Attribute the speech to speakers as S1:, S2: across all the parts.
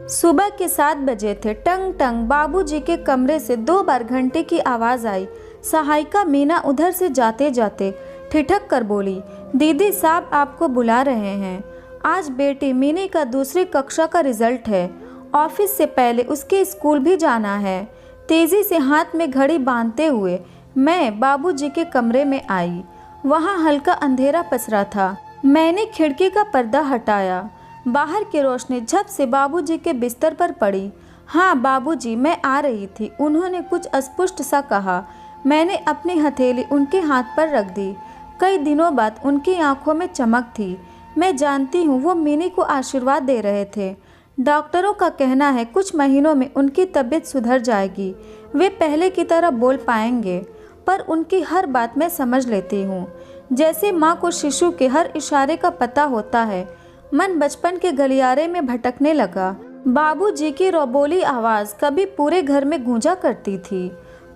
S1: सुबह के 7 बजे थे। टंग टंग बाबूजी के कमरे से 2 बार घंटे की आवाज़ आई। सहायिका मीना उधर से जाते जाते ठिठक कर बोली, दीदी साहब आपको बुला रहे हैं। आज बेटी मीनी का दूसरी कक्षा का रिजल्ट है। ऑफिस से पहले उसके स्कूल भी जाना है। तेज़ी से हाथ में घड़ी बांधते हुए मैं बाबूजी के कमरे में आई। वहाँ हल्का अंधेरा पसरा था। मैंने खिड़की का पर्दा हटाया। बाहर की रोशनी झप से बाबूजी के बिस्तर पर पड़ी। हाँ बाबूजी, मैं आ रही थी, उन्होंने कुछ अस्पष्ट सा कहा। मैंने अपनी हथेली उनके हाथ पर रख दी। कई दिनों बाद उनकी आंखों में चमक थी। मैं जानती हूँ वो मिनी को आशीर्वाद दे रहे थे। डॉक्टरों का कहना है कुछ महीनों में उनकी तबीयत सुधर जाएगी, वे पहले की तरह बोल पाएंगे। पर उनकी हर बात मैं समझ लेती हूँ, जैसे माँ को शिशु के हर इशारे का पता होता है। मन बचपन के गलियारे में भटकने लगा। बाबूजी की रोबोली आवाज़ कभी पूरे घर में गूंजा करती थी।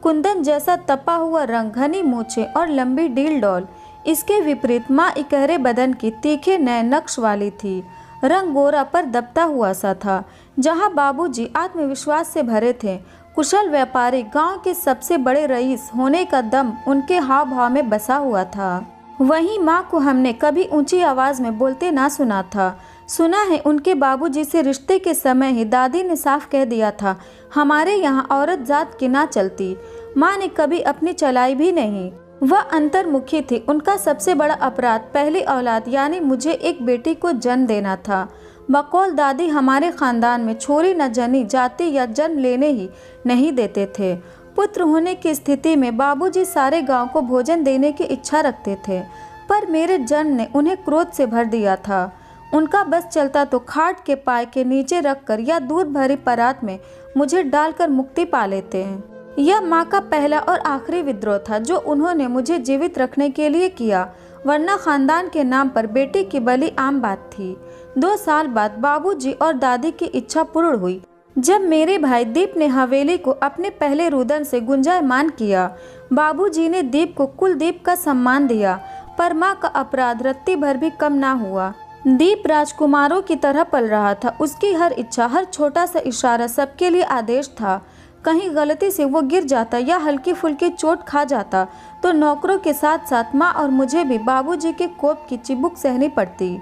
S1: कुंदन जैसा तपा हुआ रंग, घनी मूछें और लंबी डील डॉल। इसके विपरीत माँ इकहरे बदन की, तीखे नए नक्श वाली थी। रंग गोरा पर दबता हुआ सा था। जहाँ बाबूजी आत्मविश्वास से भरे थे, कुशल व्यापारी, गांव के सबसे बड़े रईस होने का दम उनके हाव भाव में बसा हुआ था, वहीं माँ को हमने कभी ऊंची आवाज़ में बोलते ना सुना था। सुना है उनके बाबूजी से रिश्ते के समय ही दादी ने साफ कह दिया था, हमारे यहाँ औरत जात की ना चलती। माँ ने कभी अपनी चलाई भी नहीं। वह अंतर्मुखी थी। उनका सबसे बड़ा अपराध पहली औलाद यानी मुझे एक बेटी को जन्म देना था। बकौल दादी हमारे खानदान में छोरी न जनी जाति या जन्म लेने ही नहीं देते थे। पुत्र होने की स्थिति में बाबूजी सारे गांव को भोजन देने की इच्छा रखते थे, पर मेरे जन्म ने उन्हें क्रोध से भर दिया था। उनका बस चलता तो खाट के पाय के नीचे रखकर या दूध भरी परात में मुझे डालकर मुक्ति पा लेते हैं। यह माँ का पहला और आखिरी विद्रोह था जो उन्होंने मुझे जीवित रखने के लिए किया, वरना खानदान के नाम पर बेटी की बलि आम बात थी। 2 साल बाद बाबूजी और दादी की इच्छा पूर्ण हुई, जब मेरे भाई दीप ने हवेली को अपने पहले रुदन से गुंजायमान किया। बाबूजी ने दीप को कुलदीप का सम्मान दिया, पर माँ का अपराध रत्ती भर भी कम ना हुआ। दीप राजकुमारों की तरह पल रहा था। उसकी हर इच्छा, हर छोटा सा इशारा सबके लिए आदेश था। कहीं गलती से वो गिर जाता या हल्की फुल्की चोट खा जाता तो नौकरों के साथ साथ माँ और मुझे भी बाबूजी के कोप की चिबुक सहनी पड़ती।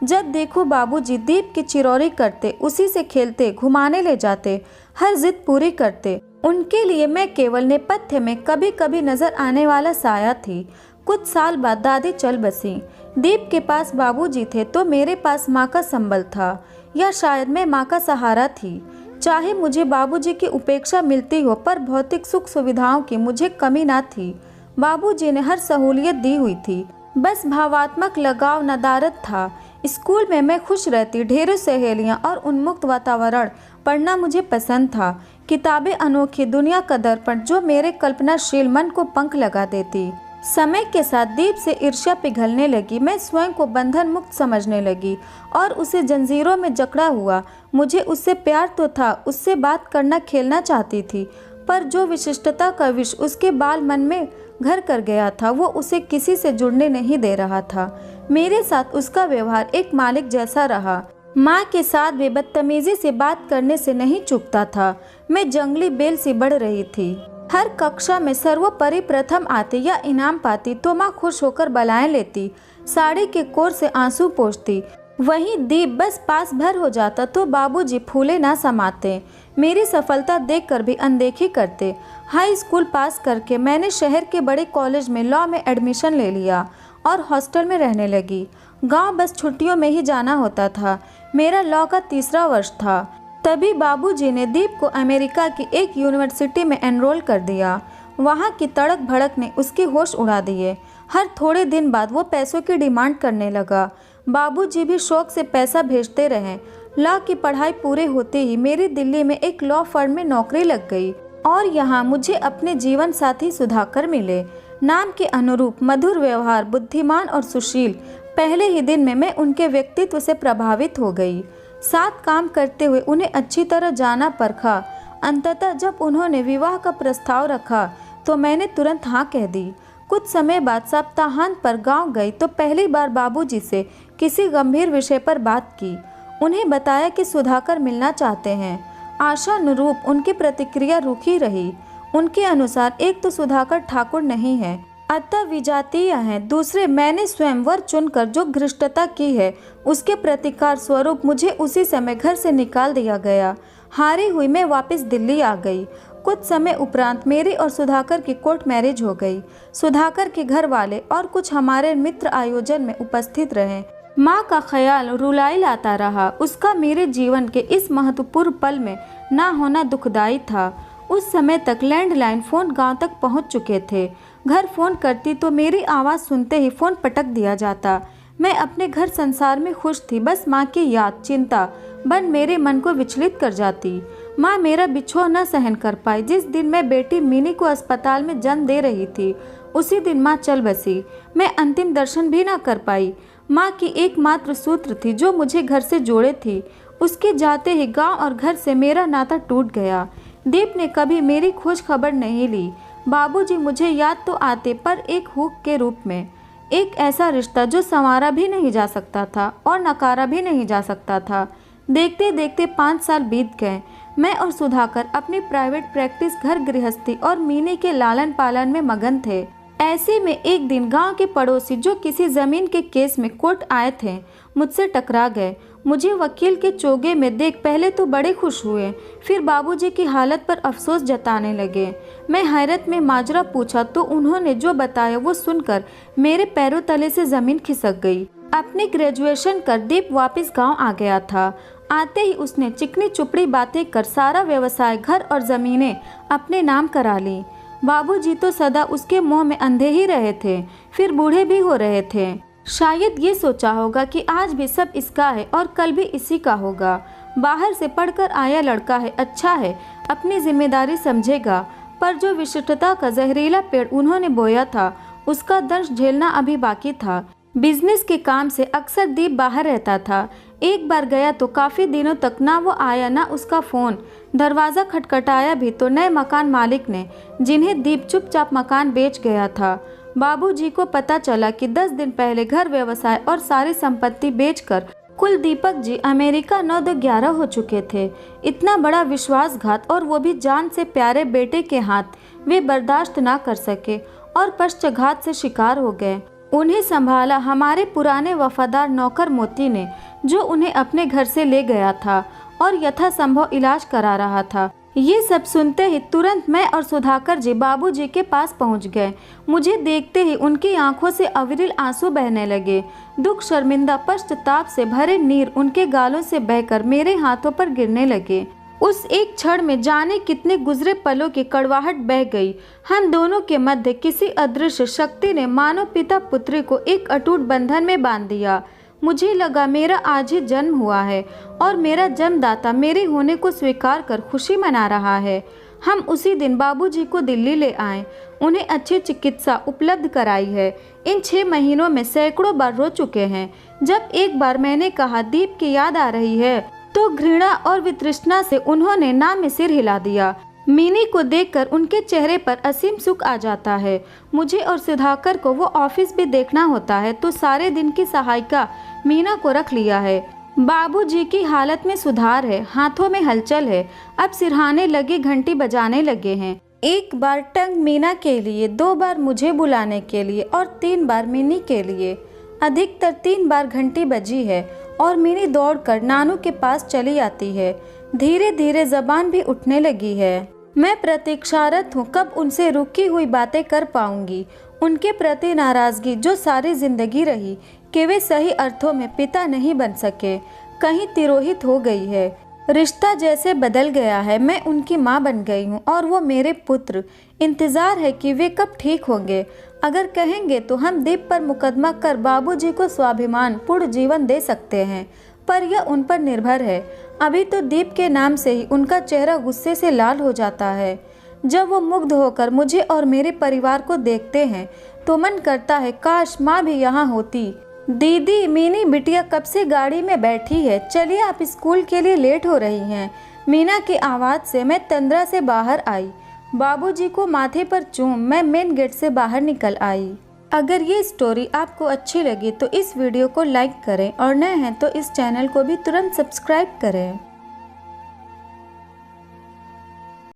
S1: जब देखो बाबूजी दीप की चिरौरी करते, उसी से खेलते, घुमाने ले जाते, हर जिद पूरी करते। उनके लिए मैं केवल नेपथ्य में कभी कभी नजर आने वाला साया थी। कुछ साल बाद दादी चल बसी। दीप के पास बाबूजी थे तो मेरे पास माँ का संबल था, या शायद मैं माँ का सहारा थी। चाहे मुझे बाबूजी की उपेक्षा मिलती हो, पर भौतिक सुख सुविधाओं की मुझे कमी ना थी। बाबूजी ने हर सहूलियत दी हुई थी, बस भावात्मक लगाव नदारद था। स्कूल में मैं खुश रहती, ढेरों सहेलियां और उन्मुक्त वातावरण। पढ़ना मुझे पसंद था। किताबें अनोखी, दुनिया का दर्पण जो मेरे कल्पनाशील मन को पंख लगा देती। समय के साथ दीप से ईर्ष्या पिघलने लगी। मैं स्वयं को बंधन मुक्त समझने लगी और उसे जंजीरों में जकड़ा हुआ। मुझे उससे प्यार तो था, उससे बात करना, खेलना चाहती थी, पर जो विशिष्टता का विष उसके बाल मन में घर कर गया था, वो उसे किसी से जुड़ने नहीं दे रहा था। मेरे साथ उसका व्यवहार एक मालिक जैसा रहा। माँ के साथ भी बदतमीजी से बात करने से नहीं चूकता था। मैं जंगली बेल सी बढ़ रही थी। हर कक्षा में सर्वोपरि प्रथम आती या इनाम पाती तो माँ खुश होकर बलाएं लेती, साड़ी के कोर से आंसू पोंछती। वहीं दीप बस पास भर हो जाता तो बाबूजी फूले ना समाते। मेरी सफलता देखकर भी अनदेखी करते। हाई स्कूल पास करके मैंने शहर के बड़े कॉलेज में लॉ में एडमिशन ले लिया और हॉस्टल में रहने लगी। गांव बस छुट्टियों में ही जाना होता था। मेरा लॉ का 3रा वर्ष था। तभी बाबूजी ने दीप को अमेरिका की एक यूनिवर्सिटी में एनरोल कर दिया। वहाँ की तड़क भड़क ने उसके होश उड़ा दिए। हर थोड़े दिन बाद वो पैसों की डिमांड करने लगा। बाबूजी भी शौक से पैसा भेजते रहे। लॉ की पढ़ाई पूरे होते ही मेरी दिल्ली में एक लॉ फर्म में नौकरी लग गई और यहाँ मुझे अपने जीवन साथी सुधाकर मिले। नाम के अनुरूप मधुर व्यवहार, बुद्धिमान और सुशील। पहले ही दिन में मैं उनके व्यक्तित्व से प्रभावित हो गई। साथ काम करते हुए उन्हें अच्छी तरह जाना परखा। अंततः जब उन्होंने विवाह का प्रस्ताव रखा तो मैंने तुरंत हाँ कह दी। कुछ समय बाद सप्ताहांत पर गांव गई तो पहली बार बाबूजी से किसी गंभीर विषय पर बात की। उन्हें बताया कि सुधाकर मिलना चाहते हैं। आशानुरूप उनकी प्रतिक्रिया रूखी रही। उनके अनुसार एक तो सुधाकर ठाकुर नहीं है, अतः विजातीय हैं, दूसरे मैंने स्वयंवर चुनकर जो घृष्टता की है उसके प्रतिकार स्वरूप मुझे उसी समय घर से निकाल दिया गया। हारी हुई मैं वापस दिल्ली आ गई। कुछ समय उपरांत मेरी और सुधाकर की कोर्ट मैरिज हो गई। सुधाकर के घर वाले और कुछ हमारे मित्र आयोजन में उपस्थित रहे। माँ का ख्याल रुलाई लाता रहा। उसका मेरे जीवन के इस महत्वपूर्ण पल में ना होना दुखदायी था। उस समय तक लैंडलाइन फ़ोन गांव तक पहुंच चुके थे। घर फ़ोन करती तो मेरी आवाज़ सुनते ही फ़ोन पटक दिया जाता। मैं अपने घर संसार में खुश थी, बस माँ की याद चिंता बन मेरे मन को विचलित कर जाती। माँ मेरा बिछोह न सहन कर पाई। जिस दिन मैं बेटी मिनी को अस्पताल में जन्म दे रही थी उसी दिन माँ चल बसी। मैं अंतिम दर्शन भी न कर पाई। माँ की एकमात्र सूत्र थी जो मुझे घर से जोड़े थी। उसके जाते ही गांव और घर से मेरा नाता टूट गया। दीप ने कभी मेरी खोज खबर नहीं ली। बाबूजी मुझे याद तो आते, पर एक हुक के रूप में। एक ऐसा रिश्ता जो संवारा भी नहीं जा सकता था और नकारा भी नहीं जा सकता था। देखते देखते 5 साल बीत गए। मैं और सुधाकर अपनी प्राइवेट प्रैक्टिस, घर गृहस्थी और मीनी के लालन पालन में मगन थे। ऐसे में एक दिन गांव के पड़ोसी जो किसी जमीन के केस में कोर्ट आए थे मुझसे टकरा गए। मुझे वकील के चोगे में देख पहले तो बड़े खुश हुए, फिर बाबूजी की हालत पर अफसोस जताने लगे। मैं हैरत में माजरा पूछा तो उन्होंने जो बताया वो सुनकर मेरे पैरों तले से जमीन खिसक गई। अपनी ग्रेजुएशन कर दीप वापस गांव आ गया था। आते ही उसने चिकनी चुपड़ी बातें कर सारा व्यवसाय, घर और जमीनें अपने नाम करा ली। बाबूजी तो सदा उसके मुंह में अंधे ही रहे थे, फिर बूढ़े भी हो रहे थे। शायद ये सोचा होगा कि आज भी सब इसका है और कल भी इसी का होगा। बाहर से पढ़कर आया लड़का है, अच्छा है, अपनी जिम्मेदारी समझेगा। पर जो विशिष्टता का जहरीला पेड़ उन्होंने बोया था उसका दंश झेलना अभी बाकी था। बिजनेस के काम से अक्सर दीप बाहर रहता था। एक बार गया तो काफ़ी दिनों तक ना वो आया ना उसका फ़ोन। दरवाज़ा खटखटाया भी तो नए मकान मालिक ने, जिन्हें दीप चुपचाप मकान बेच गया था। बाबूजी को पता चला कि 10 दिन पहले घर, व्यवसाय और सारी संपत्ति बेचकर कुल दीपक जी अमेरिका 9-11 हो चुके थे। इतना बड़ा विश्वासघात, और वो भी जान से प्यारे बेटे के हाथ, वे बर्दाश्त ना कर सके और पश्चाघात से शिकार हो गए। उन्हें संभाला हमारे पुराने वफादार नौकर मोती ने, जो उन्हें अपने घर से ले गया था और यथासंभव इलाज करा रहा था। ये सब सुनते ही तुरंत मैं और सुधाकर जी बाबूजी के पास पहुंच गए। मुझे देखते ही उनकी आंखों से अविरल आंसू बहने लगे। दुख, शर्मिंदा, पश्चाताप से भरे नीर उनके गालों से बहकर मेरे हाथों पर गिरने लगे। उस एक क्षण में जाने कितने गुजरे पलों की कड़वाहट बह गई। हम दोनों के मध्य किसी अदृश्य शक्ति ने मानो पिता पुत्री को एक अटूट बंधन में बांध दिया। मुझे लगा मेरा आज ही जन्म हुआ है और मेरा जन्मदाता मेरे होने को स्वीकार कर खुशी मना रहा है। हम उसी दिन बाबूजी को दिल्ली ले आए, उन्हें अच्छी चिकित्सा उपलब्ध कराई है। इन 6 महीनों में सैकड़ों बार रो चुके हैं। जब एक बार मैंने कहा दीप की याद आ रही है तो घृणा और वितृष्णा से उन्होंने ना में सिर हिला दिया। मीनी को देखकर उनके चेहरे पर असीम सुख आ जाता है। मुझे और सुधाकर को वो ऑफिस भी देखना होता है तो सारे दिन की सहायिका मीना को रख लिया है। बाबूजी की हालत में सुधार है, हाथों में हलचल है। अब सिरहाने लगे, घंटी बजाने लगे हैं। एक बार टंग मीना के लिए, 2 बार मुझे बुलाने के लिए और 3 बार मिनी के लिए। अधिकतर 3 बार घंटी बजी है और मिनी दौड़कर नानू के पास चली आती है। धीरे धीरे जबान भी उठने लगी है। मैं प्रतीक्षारत हूँ कब उनसे रुकी हुई बातें कर पाऊंगी। उनके प्रति नाराजगी जो सारी जिंदगी रही कि वे सही अर्थों में पिता नहीं बन सके, कहीं तिरोहित हो गई है। रिश्ता जैसे बदल गया है। मैं उनकी माँ बन गई हूँ और वो मेरे पुत्र। इंतज़ार है कि वे कब ठीक होंगे। अगर कहेंगे तो हम दीप पर मुकदमा कर बाबूजी को स्वाभिमान पूर्ण जीवन दे सकते हैं, पर यह उन पर निर्भर है। अभी तो दीप के नाम से ही उनका चेहरा गुस्से से लाल हो जाता है। जब वो मुग्ध होकर मुझे और मेरे परिवार को देखते हैं तो मन करता है काश माँ भी यहाँ होती। दीदी, मीनी बिटिया कब से गाड़ी में बैठी है, चलिए आप स्कूल के लिए लेट हो रही हैं। मीना की आवाज़ से मैं तंद्रा से बाहर आई। बाबूजी को माथे पर चूम मैं मेन गेट से बाहर निकल आई। अगर ये स्टोरी आपको अच्छी लगी तो इस वीडियो को लाइक करें और नए हैं तो इस चैनल को भी तुरंत सब्सक्राइब करें।